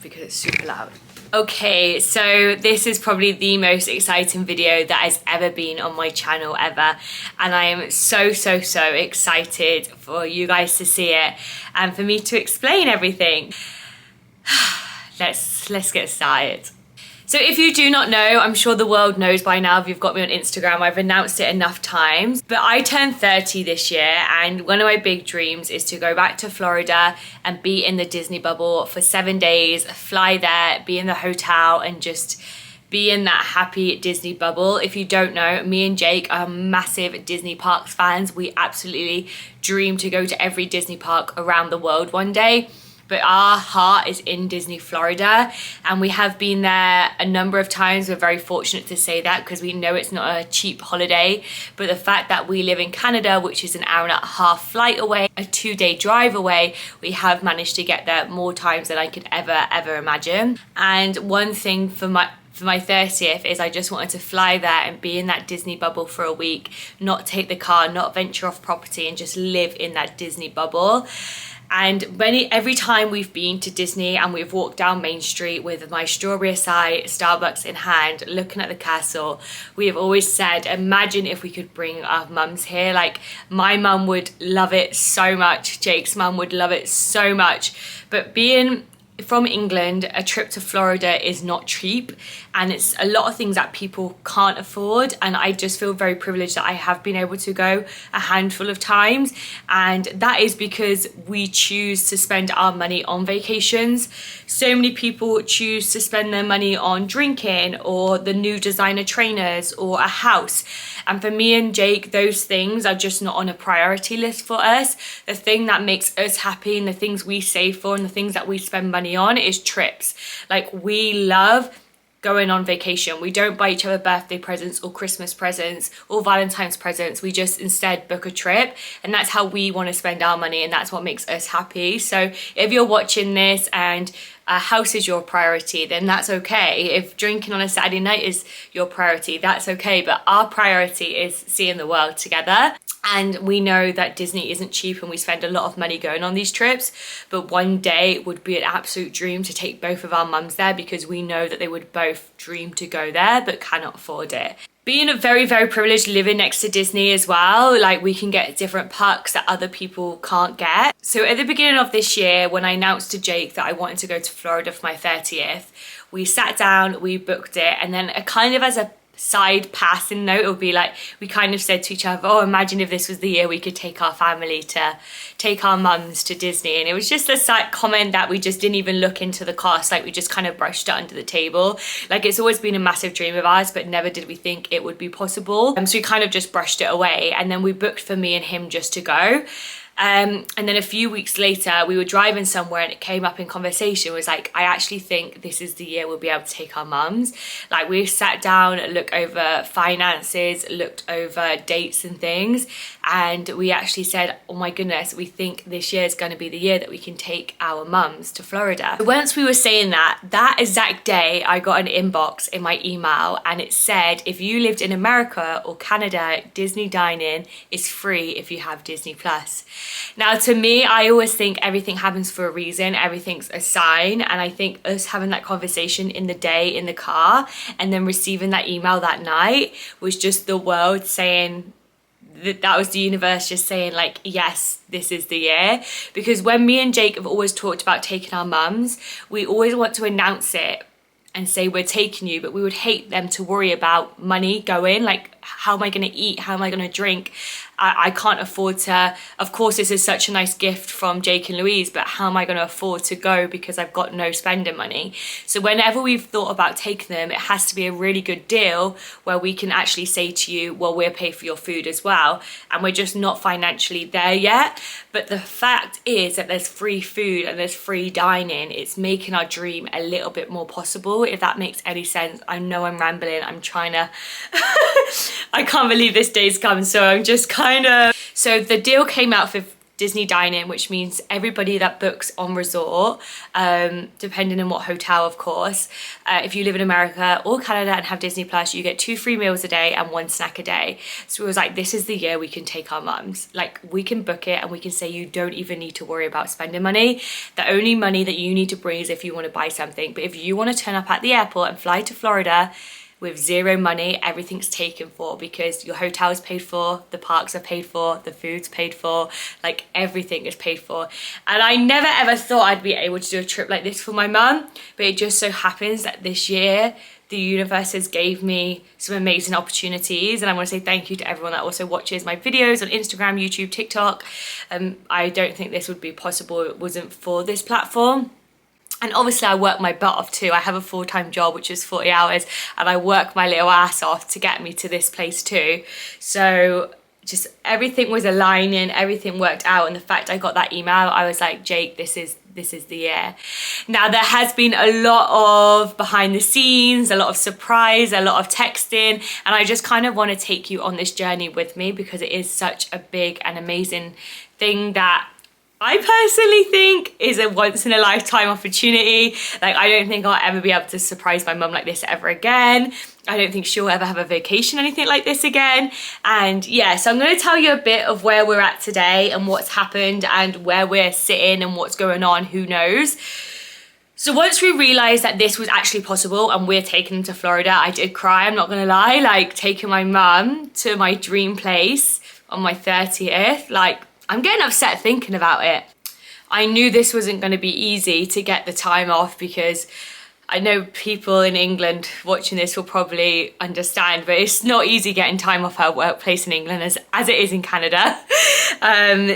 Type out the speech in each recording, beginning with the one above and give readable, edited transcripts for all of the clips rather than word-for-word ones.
because it's super loud. Okay, so this is probably the most exciting video that has ever been on my channel ever, and I am so excited for you guys to see it and for me to explain everything. Let's get started. So if you do not know, I'm sure the world knows by now if you've got me on Instagram, I've announced it enough times, but I turned 30 this year, and one of my big dreams is to go back to Florida and be in the Disney bubble for 7 days, fly there, be in the hotel, and just be in that happy Disney bubble. If you don't know, me and Jake are massive Disney parks fans. We absolutely dream to go to every Disney park around the world one day. But our heart is in Disney Florida, and we have been there a number of times. We're very fortunate to say that because we know it's not a cheap holiday, but the fact that we live in Canada, which is an hour and a half flight away, a 2-day drive away, we have managed to get there more times than I could ever imagine. And one thing for my 30th is I just wanted to fly there and be in that Disney bubble for a week, not take the car, not venture off property, and just live in that Disney bubble. And every time we've been to Disney and we've walked down Main Street with my strawberry acai, Starbucks in hand, looking at the castle, we have always said, imagine if we could bring our mums here. Like, my mum would love it so much, Jake's mum would love it so much, but being from England, a trip to Florida is not cheap, and it's a lot of things that people can't afford, and I just feel very privileged that I have been able to go a handful of times, and that is because we choose to spend our money on vacations. So many people choose to spend their money on drinking or the new designer trainers or a house, and for me and Jake, those things are just not on a priority list for us. The thing that makes us happy and the things we save for and the things that we spend money on is trips. Like, we love going on vacation. We don't buy each other birthday presents or Christmas presents or Valentine's presents. We just instead book a trip, and that's how we want to spend our money, and that's what makes us happy. So if you're watching this and a house is your priority, then that's okay. If drinking on a Saturday night is your priority, that's okay. But our priority is seeing the world together. And we know that Disney isn't cheap and we spend a lot of money going on these trips, but one day it would be an absolute dream to take both of our mums there, because we know that they would both dream to go there but cannot afford it. Being very privileged living next to Disney as well, like, we can get different perks that other people can't get. So at the beginning of this year, when I announced to Jake that I wanted to go to Florida for my 30th, we sat down, we booked it, and then kind of as a side passing note, it would be like, we kind of said to each other, oh, imagine if this was the year we could take our family to take our mums to Disney. And it was just a side comment that we just didn't even look into the cost. Like, we just kind of brushed it under the table. Like, it's always been a massive dream of ours, but never did we think it would be possible. So we kind of just brushed it away, and then we booked for me and him just to go. And then a few weeks later, we were driving somewhere and it came up in conversation. It was like, I actually think this is the year we'll be able to take our mums. Like, we sat down, looked over finances, looked over dates and things, and we actually said, oh my goodness, we think this year is going to be the year that we can take our mums to Florida. Once we were saying that exact day, I got an inbox in my email, and it said, if you lived in America or Canada, Disney dining is free if you have Disney Plus. Now, to me, I always think everything happens for a reason, everything's a sign, and I think us having that conversation in the day in the car and then receiving that email that night was just the world saying, that was the universe just saying, like, yes, this is the year. Because when me and Jake have always talked about taking our mums, we always want to announce it and say we're taking you, but we would hate them to worry about money going, like, how am I going to eat? How am I going to drink? I can't afford to, of course this is such a nice gift from Jake and Louise, but how am I going to afford to go because I've got no spending money? So whenever we've thought about taking them, it has to be a really good deal where we can actually say to you, well, we'll pay for your food as well. And we're just not financially there yet. But the fact is that there's free food and there's free dining. It's making our dream a little bit more possible, if that makes any sense. I know I'm rambling. I'm trying to... I can't believe this day's come, so I'm just kind of... So the deal came out for Disney dine-in, which means everybody that books on resort, depending on what hotel, of course, if you live in America or Canada and have Disney Plus, you get 2 free meals a day and 1 snack a day. So it was like, this is the year we can take our mums. Like, we can book it and we can say you don't even need to worry about spending money. The only money that you need to bring is if you want to buy something. But if you want to turn up at the airport and fly to Florida with 0 money, everything's taken for, because your hotel is paid for, the parks are paid for, the food's paid for, like everything is paid for. And I never ever thought I'd be able to do a trip like this for my mum, but it just so happens that this year the universe has gave me some amazing opportunities, and I want to say thank you to everyone that also watches my videos on Instagram, YouTube, TikTok. I don't think this would be possible if it wasn't for this platform. And obviously I work my butt off too. I have a full-time job, which is 40 hours, and I work my little ass off to get me to this place too. So just everything was aligning, everything worked out. And the fact I got that email, I was like, Jake, this is the year. Now, there has been a lot of behind the scenes, a lot of surprise, a lot of texting, and I just kind of want to take you on this journey with me, because it is such a big and amazing thing that I personally think is a once in a lifetime opportunity. Like, I don't think I'll ever be able to surprise my mum like this ever again. I don't think she'll ever have a vacation, anything like this again. And yeah, so I'm going to tell you a bit of where we're at today and what's happened and where we're sitting and what's going on, who knows. So once we realised that this was actually possible and we're taking them to Florida, I did cry, I'm not going to lie. Like, taking my mum to my dream place on my 30th, like, I'm getting upset thinking about it. I knew this wasn't going to be easy to get the time off, because I know people in England watching this will probably understand, but it's not easy getting time off our workplace in England as it is in Canada.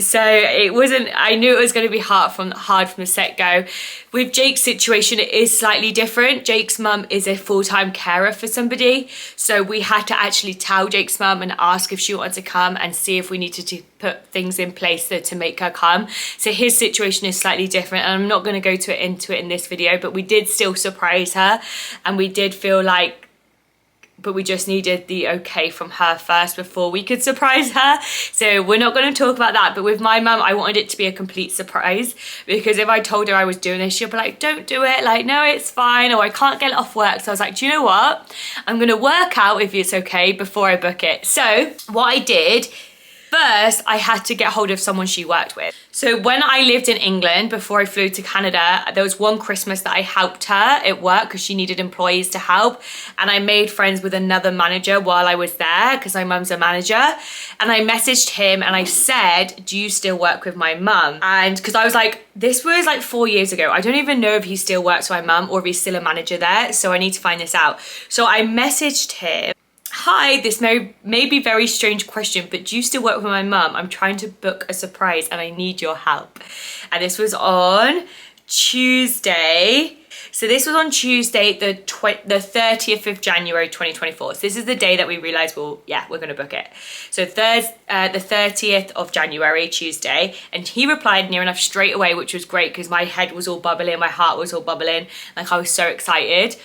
So it wasn't, I knew it was going to be hard from the set-go. With Jake's situation, it is slightly different. Jake's mum is a full-time carer for somebody. So we had to actually tell Jake's mum and ask if she wanted to come and see if we needed to put things in place to make her come. So his situation is slightly different, and I'm not going to go into it in this video, but we did still surprise her, and we did feel like, but we just needed the okay from her first before we could surprise her. So we're not going to talk about that. But with my mum, I wanted it to be a complete surprise, because if I told her I was doing this, she'll be like, don't do it. Like, no, it's fine. Or I can't get it off work. So I was like, do you know what? I'm going to work out if it's okay before I book it. So what I did, first, I had to get hold of someone she worked with. So when I lived in England, before I flew to Canada, there was one Christmas that I helped her at work because she needed employees to help. And I made friends with another manager while I was there, because my mum's a manager. And I messaged him and I said, do you still work with my mum? And because I was like, this was like 4 years ago. I don't even know if he still works with my mum or if he's still a manager there. So I need to find this out. So I messaged him. Hi, this may be a very strange question, but do you still work with my mum? I'm trying to book a surprise and I need your help. And this was on Tuesday. So this was on Tuesday, the 30th of January, 2024. So this is the day that we realized, well, yeah, we're going to book it. So the 30th of January, Tuesday. And he replied near enough straight away, which was great, because my head was all bubbling, my heart was all bubbling. Like, I was so excited.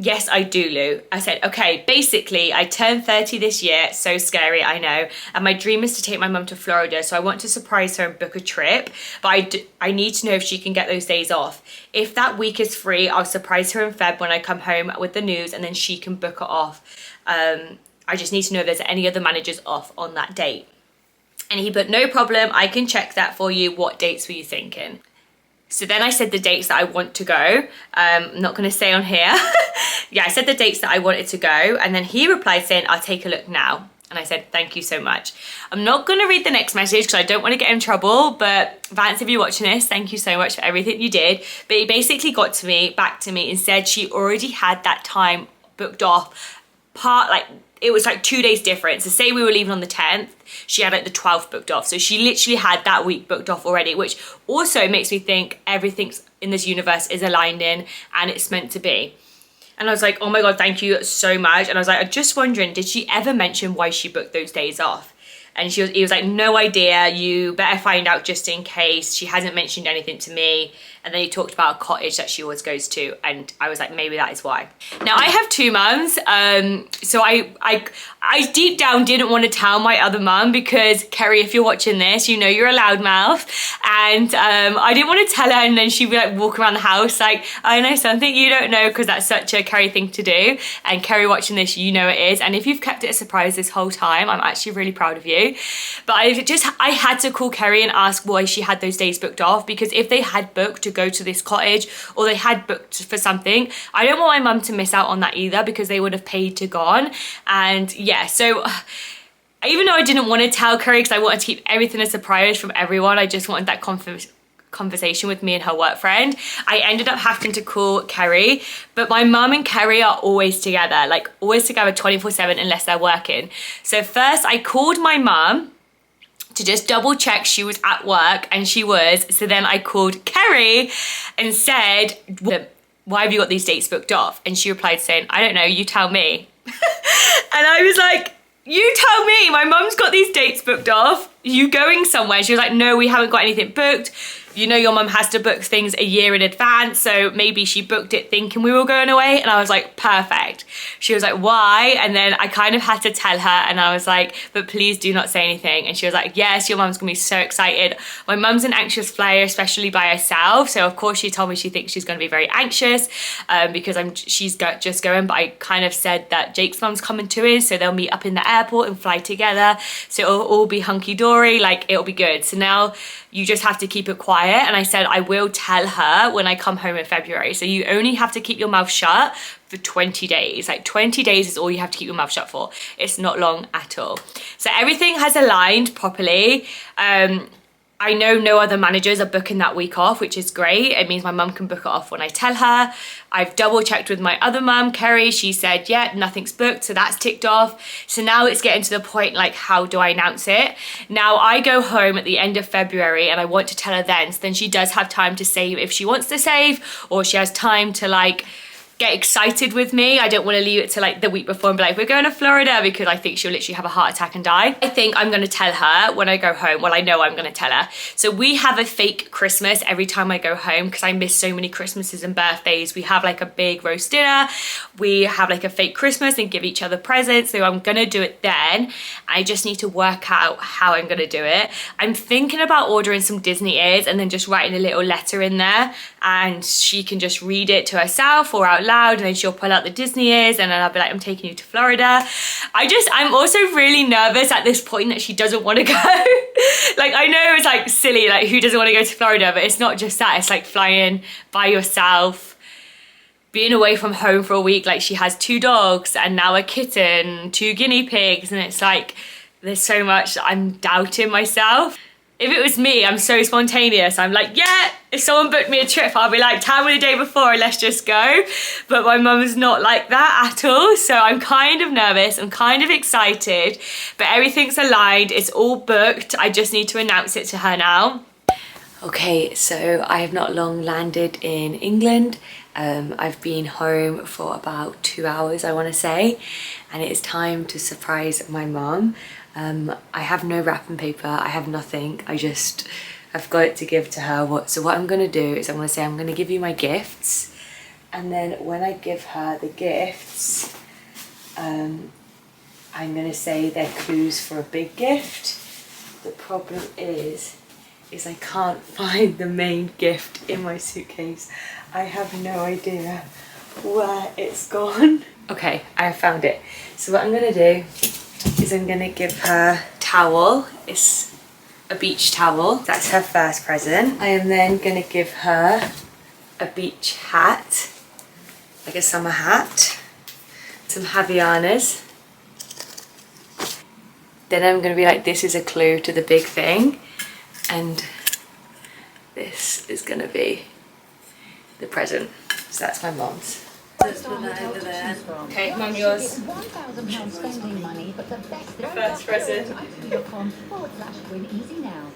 Yes, I do, Lou. I said, okay, basically, I turned 30 this year. So scary, I know. And my dream is to take my mum to Florida. So I want to surprise her and book a trip. But I need to know if she can get those days off. If that week is free, I'll surprise her in Feb when I come home with the news, and then she can book it off. I just need to know if there's any other managers off on that date. And he put, no problem, I can check that for you. What dates were you thinking? So then I said the dates that I want to go. I'm not going to say on here. Yeah, I said the dates that I wanted to go. And then he replied saying, I'll take a look now. And I said, thank you so much. I'm not going to read the next message because I don't want to get in trouble. But Vance, if you're watching this, thank you so much for everything you did. But he basically got back to me and said she already had that time booked off. It was like 2 days difference. So say we were leaving on the 10th, she had like the 12th booked off. So she literally had that week booked off already, which also makes me think everything in this universe is aligned in and it's meant to be. And I was like, oh my God, thank you so much. And I was like, I'm just wondering, did she ever mention why she booked those days off? And he was like, no idea, you better find out just in case. She hasn't mentioned anything to me. And then he talked about a cottage that she always goes to, and I was like, maybe that is why. Now I have 2 mums, so I deep down didn't want to tell my other mum, because Kerry, if you're watching this, you know you're a loudmouth, and I didn't want to tell her, and then she'd be like walking around the house like, I know something you don't know, because that's such a Kerry thing to do. And Kerry, watching this, you know it is. And if you've kept it a surprise this whole time, I'm actually really proud of you. But I had to call Kerry and ask why she had those days booked off, because if they had booked to go to this cottage, or they had booked for something, I don't want my mum to miss out on that either, because they would have paid to gone. And yeah, so even though I didn't want to tell Kerry, because I wanted to keep everything a surprise from everyone, I just wanted that conversation with me and her work friend, I ended up having to call Kerry. But my mum and Kerry are always together, like always together 24/7 unless they're working. So first I called my mum to just double check she was at work, and she was. So then I called Kerry and said, why have you got these dates booked off? And she replied saying, I don't know, you tell me. And I was like, you tell me, my mum's got these dates booked off, you going somewhere? She was like, no, we haven't got anything booked. You know your mum has to book things a year in advance, so maybe she booked it thinking we were going away. And I was like, perfect. She was like, why? And then I kind of had to tell her, and I was like, but please do not say anything. And she was like, yes, your mum's gonna be so excited. My mum's an anxious flyer, especially by herself, so of course she told me she thinks she's gonna be very anxious because she's just going. But I kind of said that Jake's mum's coming to us, so they'll meet up in the airport and fly together, so it'll all be hunky-dory, like it'll be good. So now you just have to keep it quiet. And I said, I will tell her when I come home in February. So you only have to keep your mouth shut for 20 days. Like 20 days is all you have to keep your mouth shut for. It's not long at all. So everything has aligned properly. I know no other managers are booking that week off, which is great. It means my mum can book it off when I tell her. I've double checked with my other mum, Kerry. She said, yeah, nothing's booked, so that's ticked off. So now it's getting to the point, like, how do I announce it? Now I go home at the end of February, and I want to tell her then, so then she does have time to save if she wants to save, or she has time to like get excited with me. I don't want to leave it to like the week before and be like, we're going to Florida, because I think she'll literally have a heart attack and die. I think I'm going to tell her when I go home. Well, I know I'm going to tell her. So we have a fake Christmas every time I go home, because I miss so many Christmases and birthdays. We have like a big roast dinner. We have like a fake Christmas and give each other presents. So I'm going to do it then. I just need to work out how I'm going to do it. I'm thinking about ordering some Disney ears and then just writing a little letter in there, and she can just read it to herself or out loud, and then she'll pull out the Disney ears, and then I'll be like, I'm taking you to Florida. I'm also really nervous at this point that she doesn't want to go. Like, I know it's like silly, like who doesn't want to go to Florida, but it's not just that. It's like flying by yourself, being away from home for a week. Like, she has 2 dogs and now a kitten, 2 guinea pigs, and it's like there's so much I'm doubting myself. If it was me, I'm so spontaneous. I'm like, yeah, if someone booked me a trip, I'll be like, tell me the day before and let's just go. But my mum's not like that at all. So I'm kind of nervous. I'm kind of excited, but everything's aligned. It's all booked. I just need to announce it to her now. Okay, so I have not long landed in England. I've been home for about 2 hours, I want to say, and it is time to surprise my mum. I have no wrapping paper, I have nothing. I've got it to give to her. So what I'm going to do is I'm going to say I'm going to give you my gifts, and then when I give her the gifts, I'm going to say they're clues for a big gift. The problem is I can't find the main gift in my suitcase. I have no idea where it's gone. Okay, I have found it. So what I'm going to do is I'm going to give her a towel. It's a beach towel. That's her first present. I am then going to give her a beach hat, like a summer hat, some Havaianas. Then I'm going to be like, this is a clue to the big thing, and this is going to be the present. So that's my mom's. Okay, Mum, yours. £1,000 spending money, but the best First present. easy now.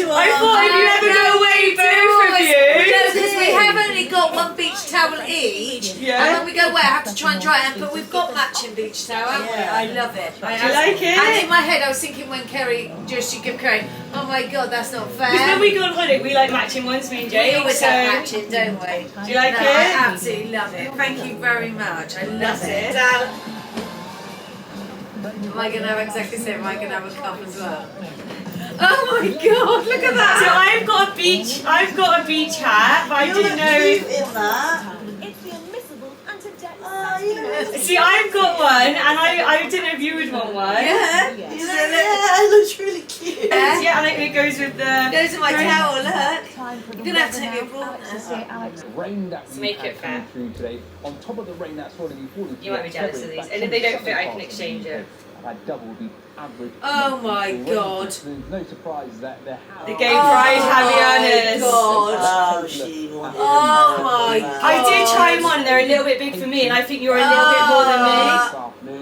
I thought if you ever go away, both of you. No, because we have only got 1 beach towel each. Yeah. And when we go away, have to try and dry it, but we've got matching beach towel, haven't we? I love it. Do you like it? And in my head, I was thinking when Kerry, just you give Kerry, oh my god, that's not fair. Because when we go on holiday, we like matching ones, me and Jake. We always so have matching, don't we? do you like No, it? I absolutely love it. Thank you very much. I love it. Am I going to have exactly the same? Am I going to have a cup as well? Oh my god, look at So that! I've got a beach hat, but I didn't know. in that. It's the unmissable anti-debt. See, I've got one, and I didn't know if you would want one. Yeah, Yeah, it looks really cute. Yeah, and it goes with the. goes in my towel, look. Time for the You're gonna have to weather take me now. abroad Alex now. is here. Alex. Rain that Let's we make had it fair. coming through today, on top of the rain that's already fallen. You might be jealous of these, and if they don't fit, I can exchange it. I've had double the average. Oh my god. There's no surprise that they're The gay pride heavy earners. God. Oh, she wanted Oh my god. I did try them on, and they're a little bit big for me, and I think you're a little bit more than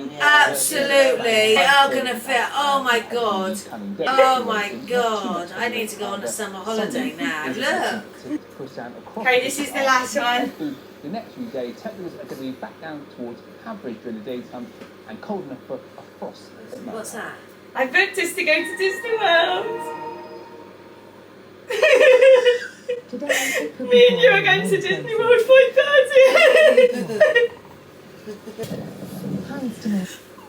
me. Absolutely. They are going to fit. Oh my god. Oh my god. I need to go on a summer holiday now. Look. Okay, this is the last one. The next few days, temperatures are going to be back down towards average during the daytime and cold enough for a frost. What's that? I booked us to go to Disney World. Today, it could Me be and you are warm going and to windy. Disney World 5:30. Hands to me.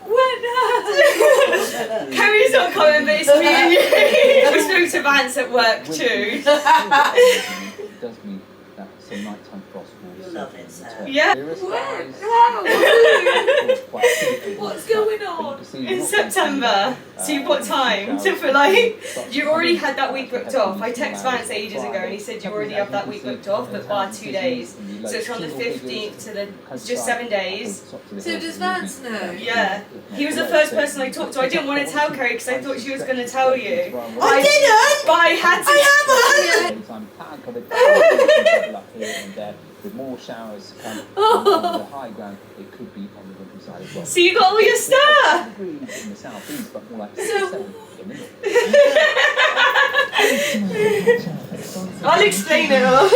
When? Carrie's not coming, but it's me and you. We spoke to Vance at work too. It does mean that some nighttime frost will You'll love it, Sarah. Yeah. What's going on? In September. So you've got time to for like. You already had that week booked off. I texted Vance ages ago and he said you already have that week booked off, but bar 2 days. So it's from the 15th to the. It's just 7 days. So does Vance know? Yeah. He was the first person I talked to. I didn't want to tell Carrie because I thought she was going to tell you. I didn't! But I had to. With more showers to come on the high ground, it could be on the windy side as well. So you got all your stuff. Degrees in the southeast, but more like So- 7 in the north. I'll explain it all.